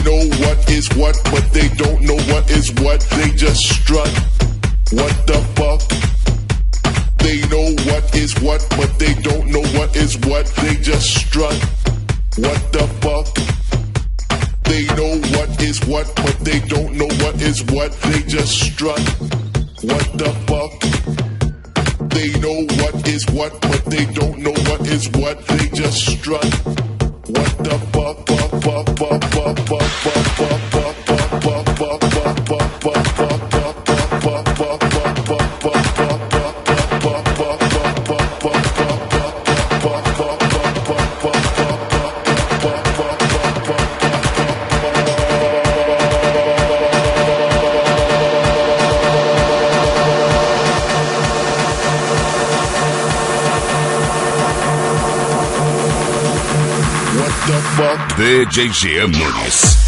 know what is what, but they don't know what is what. They just strut. What the fuck? They know what is what, but they don't know what is what. They just strut. What the fuck? They know what is what, but they don't know what is what. They just strut. What the fuck? They know what is what, but they don't know what is what. They just strut. What the fuck? DJ Jean Nunes.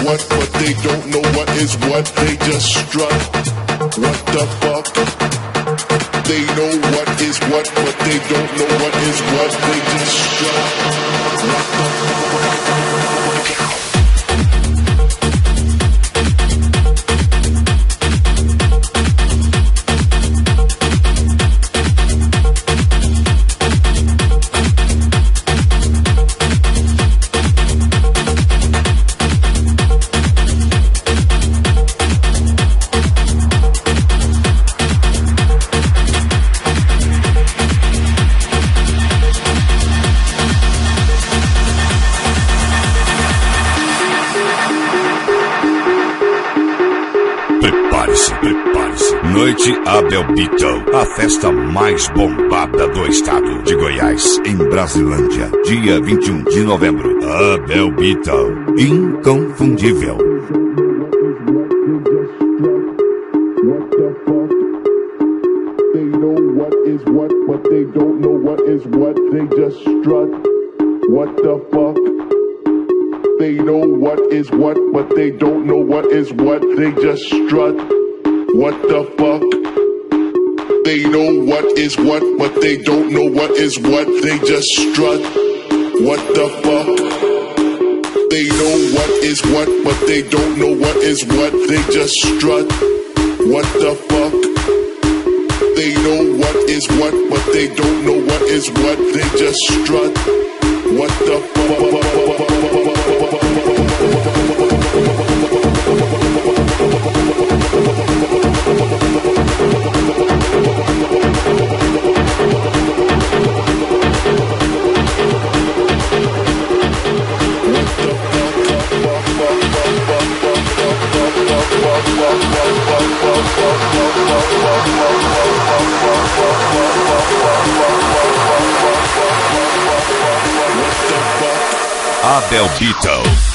What, but they don't know what is what. They just strut. What the fuck? They know what is what, but they don't know what is what. They just strut. What the fuck? Prepare-se. Noite Abel Beatle, a festa mais bombada do estado de Goiás, em Brasilândia, dia 21 de novembro. Abel Beatle, inconfundível. They know what is what, but they don't know what is what. They just strut. What the fuck? They know what is what, but they don't know what is what. They just strut. What the fuck? They know what is what, but they don't know what is what. They just strut. What the fuck? They know what is what, but they don't know what is what. They just strut. What the fuck? They know what is what, but they don't know what is what. They just strut. What the fuck? Abel Beatle.